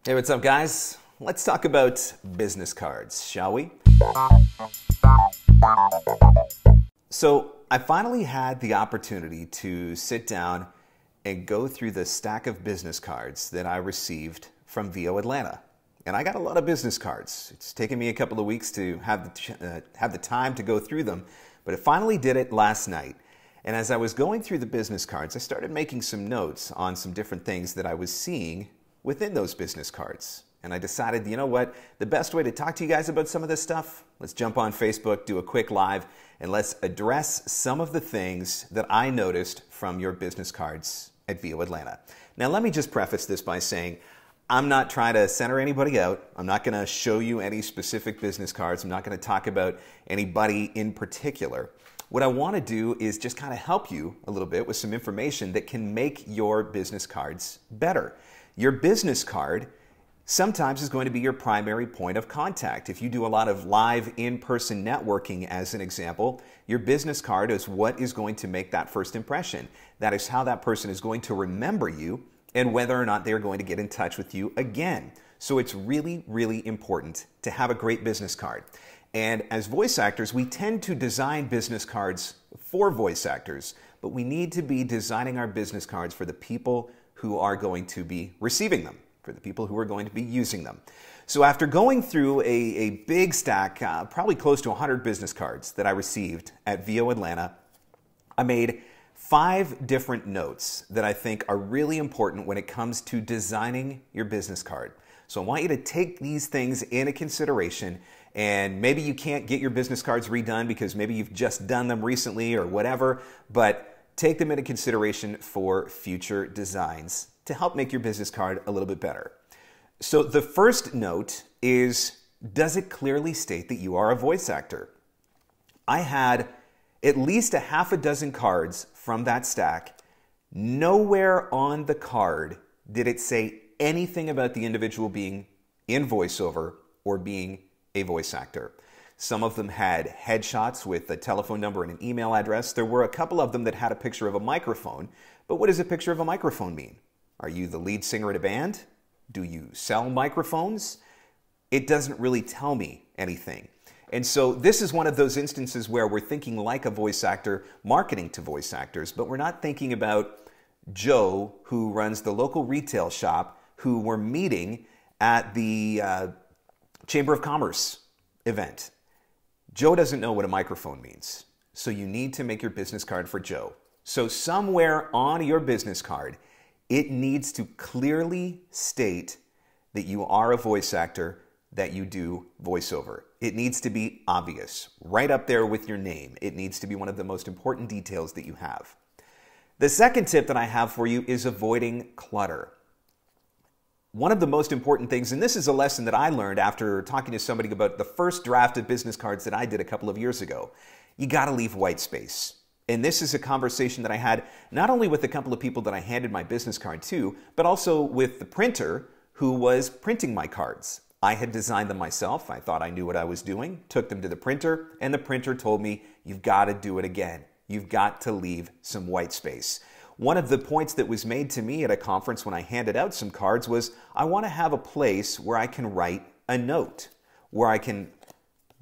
Hey, what's up, guys? Let's talk about business cards, shall we? So, I finally had the opportunity to sit down and go through the stack of business cards that I received from VO Atlanta. And I got a lot of business cards. It's taken me a couple of weeks to have the time to go through them, but I finally did it last night. And as I was going through the business cards, I started making some notes on some different things that I was seeing within those business cards. And I decided, you know what, the best way to talk to you guys about some of this stuff, let's jump on Facebook, do a quick live, and let's address some of the things that I noticed from your business cards at VO Atlanta. Now, let me just preface this by saying, I'm not trying to center anybody out. I'm not going to show you any specific business cards. I'm not going to talk about anybody in particular. What I want to do is just kind of help you a little bit with some information that can make your business cards better. Your business card sometimes is going to be your primary point of contact. If you do a lot of live in-person networking, as an example, your business card is what is going to make that first impression. That is how that person is going to remember you and whether or not they're going to get in touch with you again. So it's really, really important to have a great business card. And as voice actors, we tend to design business cards for voice actors, but we need to be designing our business cards for the people who are going to be receiving them, for the people who are going to be using them. So after going through a big stack, probably close to 100 business cards that I received at VO Atlanta, I made 5 different notes that I think are really important when it comes to designing your business card. So I want you to take these things into consideration, and maybe you can't get your business cards redone because maybe you've just done them recently or whatever, but take them into consideration for future designs to help make your business card a little bit better. So the first note is, does it clearly state that you are a voice actor? I had at least a half a dozen cards from that stack. Nowhere on the card did it say anything about the individual being in voiceover or being a voice actor. Some of them had headshots with a telephone number and an email address. There were a couple of them that had a picture of a microphone. But what does a picture of a microphone mean? Are you the lead singer at a band? Do you sell microphones? It doesn't really tell me anything. And so this is one of those instances where we're thinking like a voice actor, marketing to voice actors, but we're not thinking about Joe, who runs the local retail shop, who we're meeting at the Chamber of Commerce event. Joe doesn't know what a microphone means, so you need to make your business card for Joe. So somewhere on your business card, it needs to clearly state that you are a voice actor, that you do voiceover. It needs to be obvious, right up there with your name. It needs to be one of the most important details that you have. The second tip that I have for you is avoiding clutter. One of the most important things, and this is a lesson that I learned after talking to somebody about the first draft of business cards that I did a couple of years ago, you got to leave white space. And this is a conversation that I had not only with a couple of people that I handed my business card to, but also with the printer who was printing my cards. I had designed them myself. I thought I knew what I was doing, took them to the printer, and the printer told me, you've got to do it again. You've got to leave some white space. One of the points that was made to me at a conference when I handed out some cards was, I want to have a place where I can write a note, where I can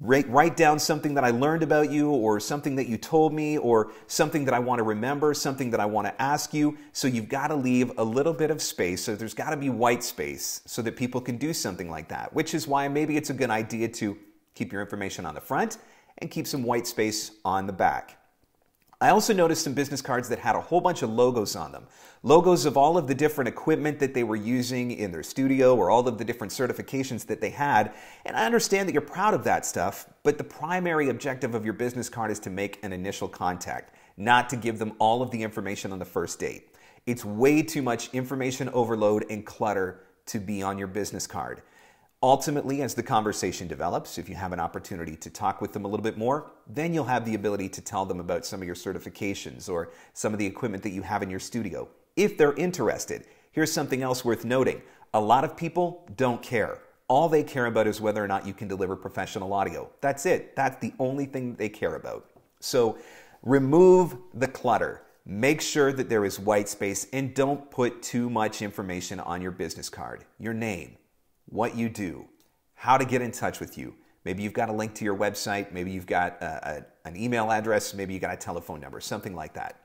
write down something that I learned about you, or something that you told me, or something that I want to remember, something that I want to ask you. So you've got to leave a little bit of space. So there's got to be white space so that people can do something like that, which is why maybe it's a good idea to keep your information on the front and keep some white space on the back. I also noticed some business cards that had a whole bunch of logos on them. Logos of all of the different equipment that they were using in their studio, or all of the different certifications that they had. And I understand that you're proud of that stuff, but the primary objective of your business card is to make an initial contact, not to give them all of the information on the first date. It's way too much information overload and clutter to be on your business card. Ultimately, as the conversation develops, if you have an opportunity to talk with them a little bit more, then you'll have the ability to tell them about some of your certifications or some of the equipment that you have in your studio. If they're interested, here's something else worth noting. A lot of people don't care. All they care about is whether or not you can deliver professional audio. That's it. That's the only thing they care about. So remove the clutter. Make sure that there is white space, and don't put too much information on your business card. Your name, what you do, how to get in touch with you. Maybe you've got a link to your website, maybe you've got an email address, maybe you've got a telephone number, something like that.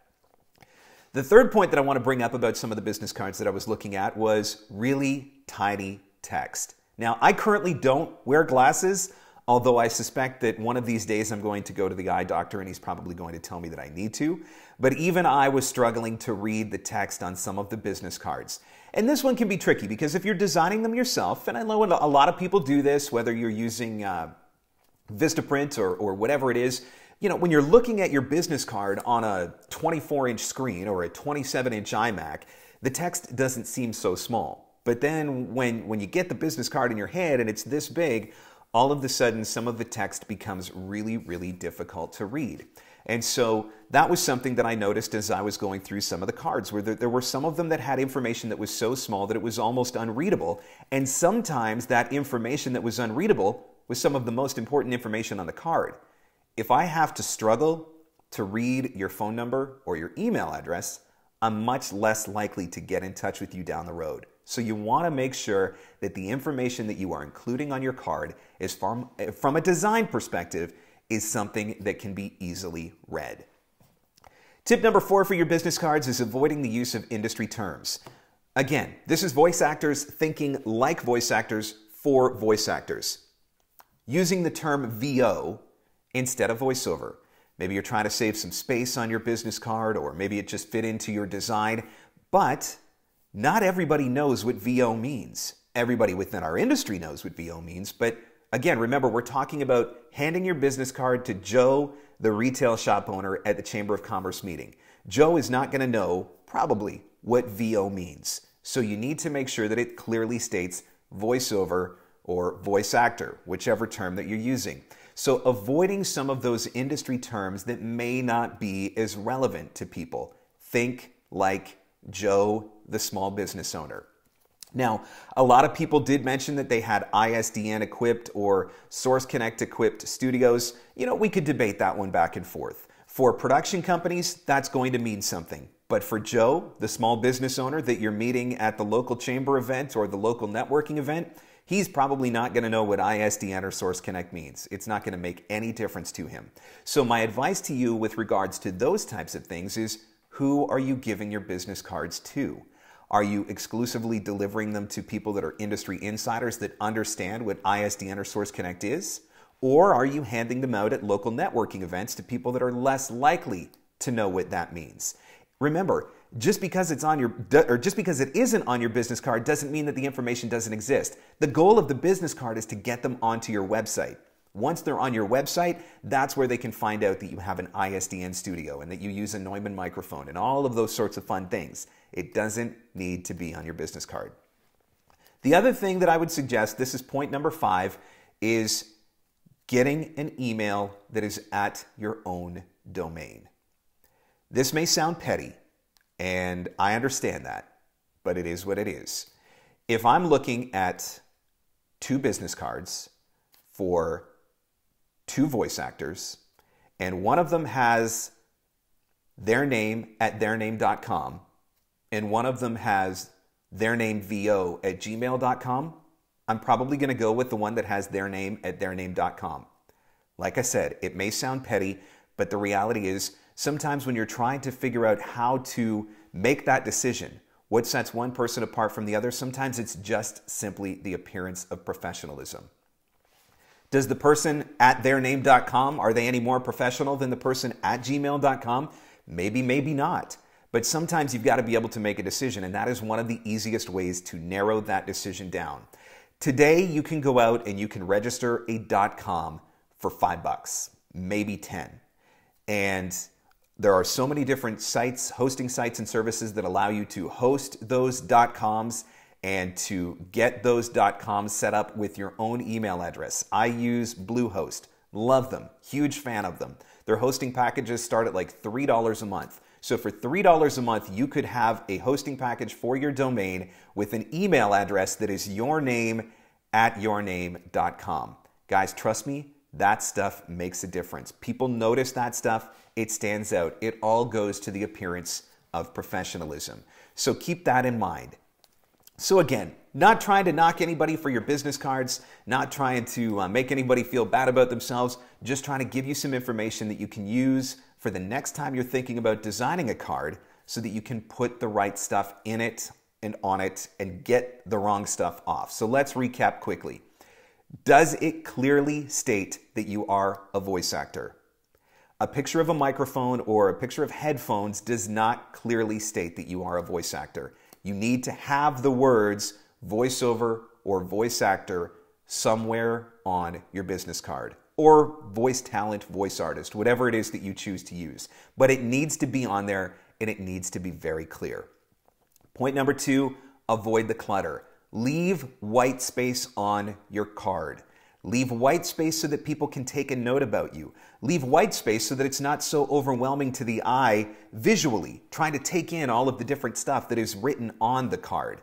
The third point that I want to bring up about some of the business cards that I was looking at was really tiny text. Now, I currently don't wear glasses, although I suspect that one of these days I'm going to go to the eye doctor and he's probably going to tell me that I need to. But even I was struggling to read the text on some of the business cards. And this one can be tricky because if you're designing them yourself, and I know a lot of people do this, whether you're using Vistaprint or whatever it is, you know, when you're looking at your business card on a 24-inch screen or a 27-inch iMac, the text doesn't seem so small. But then when you get the business card in your head and it's this big, all of a sudden some of the text becomes really, really difficult to read. And so that was something that I noticed as I was going through some of the cards, where there were some of them that had information that was so small that it was almost unreadable. And sometimes that information that was unreadable was some of the most important information on the card. If I have to struggle to read your phone number or your email address, I'm much less likely to get in touch with you down the road. So you want to make sure that the information that you are including on your card is from a design perspective is something that can be easily read. Tip number 4 for your business cards is avoiding the use of industry terms. Again, this is voice actors thinking like voice actors for voice actors. Using the term VO instead of voiceover. Maybe you're trying to save some space on your business card, or maybe it just fit into your design, but not everybody knows what VO means. Everybody within our industry knows what VO means, but again, remember, we're talking about handing your business card to Joe, the retail shop owner at the Chamber of Commerce meeting. Joe is not going to know, probably, what VO means. So you need to make sure that it clearly states voiceover or voice actor, whichever term that you're using. So avoiding some of those industry terms that may not be as relevant to people. Think like Joe, the small business owner. Now, a lot of people did mention that they had ISDN equipped or Source Connect equipped studios. You know, we could debate that one back and forth. For production companies, that's going to mean something. But for Joe, the small business owner that you're meeting at the local chamber event or the local networking event, he's probably not going to know what ISDN or Source Connect means. It's not going to make any difference to him. So my advice to you with regards to those types of things is, who are you giving your business cards to? Are you exclusively delivering them to people that are industry insiders that understand what ISDN or Source Connect is? Or are you handing them out at local networking events to people that are less likely to know what that means? Remember, just because it isn't on your business card doesn't mean that the information doesn't exist. The goal of the business card is to get them onto your website. Once they're on your website, that's where they can find out that you have an ISDN studio and that you use a Neumann microphone and all of those sorts of fun things. It doesn't need to be on your business card. The other thing that I would suggest, this is point number 5, is getting an email that is at your own domain. This may sound petty, and I understand that, but it is what it is. If I'm looking at 2 business cards for 2 voice actors, and one of them has their name at theirname.com, and one of them has their name VO at gmail.com, I'm probably going to go with the one that has their name at theirname.com. Like I said, it may sound petty, but the reality is sometimes when you're trying to figure out how to make that decision, what sets one person apart from the other, sometimes it's just simply the appearance of professionalism. Does the person at theirname.com, are they any more professional than the person at gmail.com? Maybe, maybe not. But sometimes you've got to be able to make a decision, and that is one of the easiest ways to narrow that decision down. Today, you can go out and you can register a .com for $5, maybe 10. And there are so many different sites, hosting sites and services that allow you to host those .coms and to get those .coms set up with your own email address. I use Bluehost. Love them. Huge fan of them. Their hosting packages start at like $3 a month. So for $3 a month, you could have a hosting package for your domain with an email address that is your name at yourname.com. Guys, trust me, that stuff makes a difference. People notice that stuff. It stands out. It all goes to the appearance of professionalism. So keep that in mind. So again, Not trying to knock anybody for your business cards, not trying to make anybody feel bad about themselves, just trying to give you some information that you can use for the next time you're thinking about designing a card so that you can put the right stuff in it and on it and get the wrong stuff off. So let's recap quickly. Does it clearly state that you are a voice actor? A picture of a microphone or a picture of headphones does not clearly state that you are a voice actor. You need to have the words voiceover or voice actor somewhere on your business card, or voice talent, voice artist, whatever it is that you choose to use. But it needs to be on there and it needs to be very clear. Point number 2, avoid the clutter. Leave white space on your card. Leave white space so that people can take a note about you. Leave white space so that it's not so overwhelming to the eye visually, trying to take in all of the different stuff that is written on the card.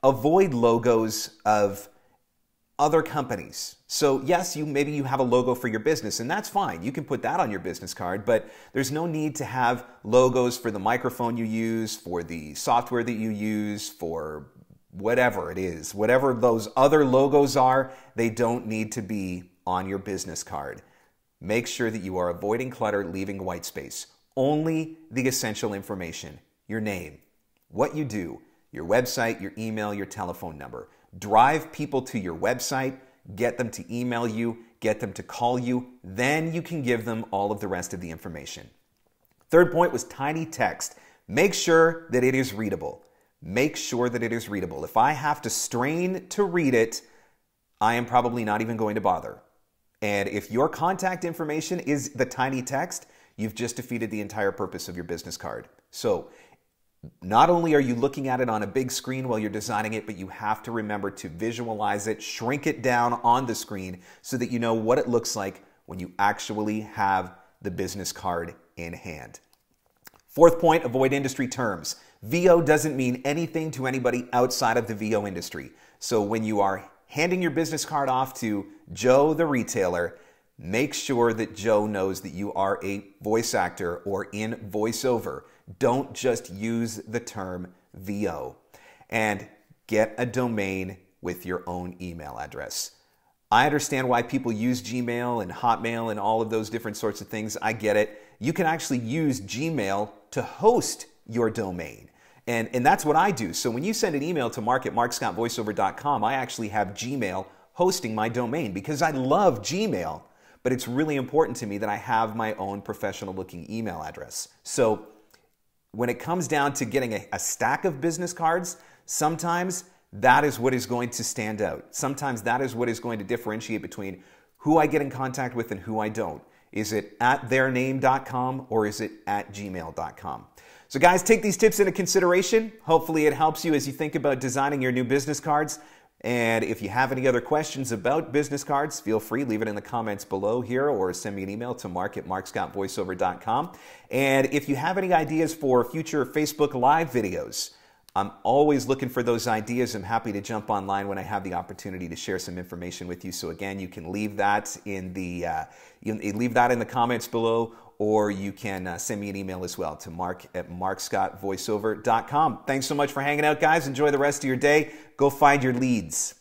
Avoid logos of other companies. So yes, maybe you have a logo for your business, and that's fine. You can put that on your business card, but there's no need to have logos for the microphone you use, for the software that you use, for whatever it is. Whatever those other logos are, they don't need to be on your business card. Make sure that you are avoiding clutter, leaving white space. Only the essential information, your name, what you do, your website, your email, your telephone number. Drive people to your website, get them to email you, get them to call you, then you can give them all of the rest of the information. Third point was tiny text. Make sure that it is readable. Make sure that it is readable. If I have to strain to read it, I am probably not even going to bother. And if your contact information is the tiny text, you've just defeated the entire purpose of your business card. So not only are you looking at it on a big screen while you're designing it, but you have to remember to visualize it, shrink it down on the screen so that you know what it looks like when you actually have the business card in hand. Fourth point, avoid industry terms. VO doesn't mean anything to anybody outside of the VO industry. So when you are handing your business card off to Joe the retailer, make sure that Joe knows that you are a voice actor or in voiceover. Don't just use the term VO. And get a domain with your own email address. I understand why people use Gmail and Hotmail and all of those different sorts of things. I get it. You can actually use Gmail to host your domain. And that's what I do. So when you send an email to marc@marcscottvoiceover.com, I actually have Gmail hosting my domain because I love Gmail, but it's really important to me that I have my own professional looking email address. So when it comes down to getting a stack of business cards, sometimes that is what is going to stand out. Sometimes that is what is going to differentiate between who I get in contact with and who I don't. Is it at theirname.com or is it at gmail.com? So guys, take these tips into consideration. Hopefully it helps you as you think about designing your new business cards. And if you have any other questions about business cards, feel free, leave it in the comments below here or send me an email to marc@marcscottvoiceover.com. And if you have any ideas for future Facebook Live videos, I'm always looking for those ideas. I'm happy to jump online when I have the opportunity to share some information with you. So again, you can leave that in the comments below, or you can send me an email as well to marc@marcscottvoiceover.com. Thanks so much for hanging out, guys. Enjoy the rest of your day. Go find your leads.